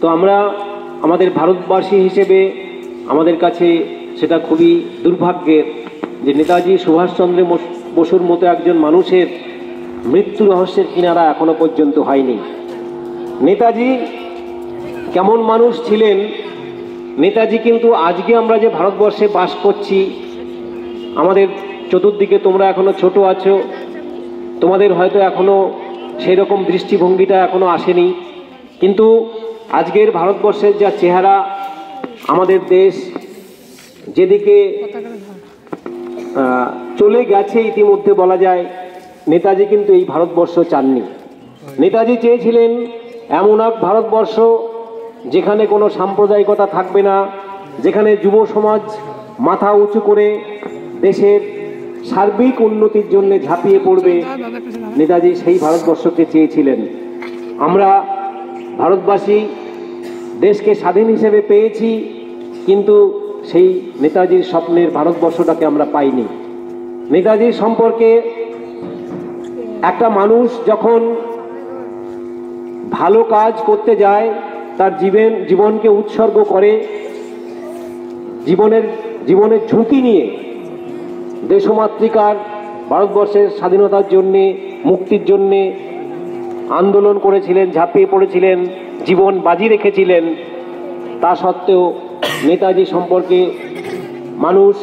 তো আমরা আমাদের ভারতবাসী হিসেবে আমাদের কাছে সেটা খুবই দুর্ভাগ্যের যে নেতাজি সুভাষচন্দ্র বসুর মতো একজন মানুষের মৃত্যু রহস্যের কিনারা এখনো পর্যন্ত হয়নি। নেতাজি কেমন মানুষ ছিলেন, নেতাজি কিন্তু আজকে আমরা যে ভারতবর্ষে বাস করছি, আমাদের চতুর্দিকে তোমরা এখনো ছোট আছো, তোমাদের হয়তো এখনো সেই রকম দৃষ্টিভঙ্গিটা এখনো আসেনি, কিন্তু আজকের ভারতবর্ষের যা চেহারা, আমাদের দেশ যেদিকে চলে গেছে ইতিমধ্যে বলা যায়, নেতাজি কিন্তু এই ভারতবর্ষ চাননি। নেতাজি চেয়েছিলেন এমন এক ভারতবর্ষ যেখানে কোনো সাম্প্রদায়িকতা থাকবে না, যেখানে যুব সমাজ মাথা উঁচু করে দেশের সার্বিক উন্নতির জন্য ঝাঁপিয়ে পড়বে। নেতাজি সেই ভারতবর্ষকে চেয়েছিলেন। আমরা ভারতবাসী দেশকে স্বাধীন হিসেবে পেয়েছি, কিন্তু সেই নেতাজির স্বপ্নের ভারতবর্ষটাকে আমরা পাইনি। নেতাজির সম্পর্কে একটা মানুষ যখন ভালো কাজ করতে যায়, তার জীবনকে উৎসর্গ করে, জীবনের ঝুঁকি নিয়ে দেশমাতৃকার ভারতবর্ষের স্বাধীনতার জন্যে, মুক্তির জন্যে আন্দোলন করেছিলেন, ঝাঁপিয়ে পড়েছিলেন, জীবন বাজি রেখেছিলেন। তা সত্ত্বেও নেতাজি সম্পর্কে মানুষ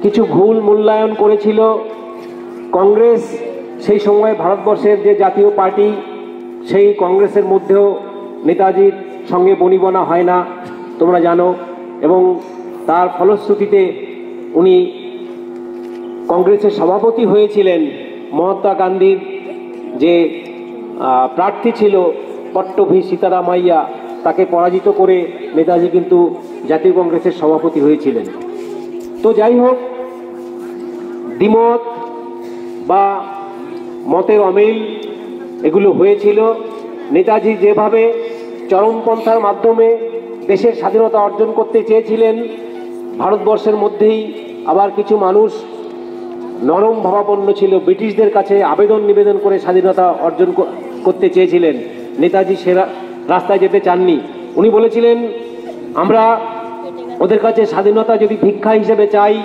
কিছু ভুল মূল্যায়ন করেছিল। কংগ্রেস সেই সময় ভারতবর্ষের যে জাতীয় পার্টি, সেই কংগ্রেসের মধ্যেও নেতাজির সঙ্গে বনিবনা হয় না, তোমরা জানো, এবং তার ফলশ্রুতিতে উনি কংগ্রেসের সভাপতি হয়েছিলেন। মহাত্মা গান্ধীর যে প্রার্থী ছিল পট্টভি সীতারামাইয়া, তাকে পরাজিত করে নেতাজি কিন্তু জাতীয় কংগ্রেসের সভাপতি হয়েছিলেন। তো যাই হোক, দ্বিমত বা মতের অমিল এগুলো হয়েছিল। নেতাজি যেভাবে চরমপন্থার মাধ্যমে দেশের স্বাধীনতা অর্জন করতে চেয়েছিলেন, ভারতবর্ষের মধ্যেই আবার কিছু মানুষ নরম ভাবাপন্ন ছিল, ব্রিটিশদের কাছে আবেদন নিবেদন করে স্বাধীনতা অর্জন করতে চেয়েছিলেন। নেতাজি সে রাস্তায় যেতে চাননি। উনি বলেছিলেন, আমরা ওদের কাছে স্বাধীনতা যদি ভিক্ষা হিসেবে চাই,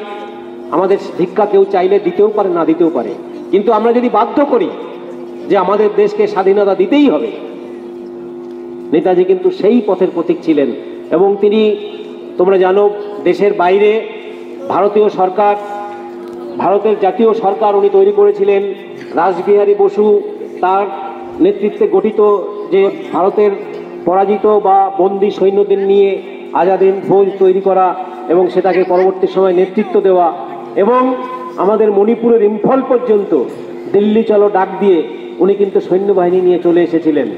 আমাদের ভিক্ষা কেউ চাইলে দিতেও পারে, না দিতেও পারে, কিন্তু আমরা যদি বাধ্য করি যে আমাদের দেশকে স্বাধীনতা দিতেই হবে, নেতাজি কিন্তু সেই পথের প্রতীক ছিলেন। এবং তিনি, তোমরা জানো, দেশের বাইরে ভারতের জাতীয় সরকার উনি তৈরি করেছিলেন। রাসবিহারী বসু তার নেতৃত্বে গঠিত যে ভারতের পরাজিত বা বন্দী সৈন্যদের নিয়ে আজাদ হিন্দ ফৌজ তৈরি করা এবং সেটাকে পরবর্তী সময় নেতৃত্ব দেওয়া, এবং আমাদের মণিপুরের ইম্ফল পর্যন্ত দিল্লি চলো ডাক দিয়ে উনি কিন্তু সৈন্যবাহিনী নিয়ে চলে এসেছিলেন।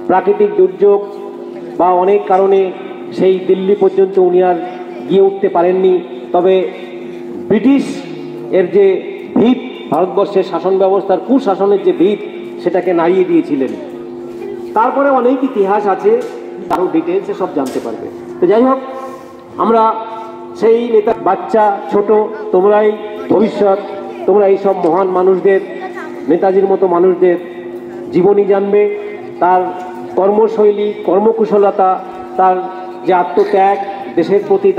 প্রাকৃতিক দুর্যোগ বা অনেক কারণে সেই দিল্লি পর্যন্ত উনি আর গিয়ে উঠতে পারেননি, তবে ব্রিটিশ এর যে ভিত, ভারতবর্ষের শাসন ব্যবস্থার কুশাসনের যে ভিত, সেটাকে নাড়িয়ে দিয়েছিলেন। তারপরে অনেক ইতিহাস আছে, আরো ডিটেলসে সব জানতে পারবে। তো যাই হোক, আমরা সেই নেতা, বাচ্চা ছোট, তোমরাই ভবিষ্যৎ, তোমরা এইসব মহান মানুষদের, নেতাজির মতো মানুষদের জীবনী জানবে, তার কর্মশৈলী, কর্মকুশলতা, তার যে আত্মত্যাগ, দেশের প্রতি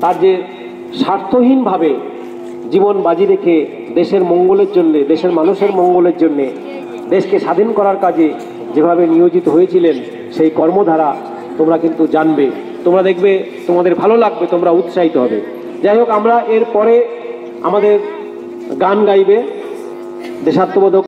তার যে স্বার্থহীনভাবে জীবন বাজি রেখে দেশের মঙ্গলের জন্যে, দেশের মানুষের মঙ্গলের জন্যে, দেশকে স্বাধীন করার কাজে যেভাবে নিয়োজিত হয়েছিলেন, সেই কর্মধারা তোমরা কিন্তু জানবে, তোমরা দেখবে, তোমাদের ভালো লাগবে, তোমরা উৎসাহিত হবে। যাই হোক, আমরা এর পরে আমাদের গান গাইবে দেশাত্মবোধক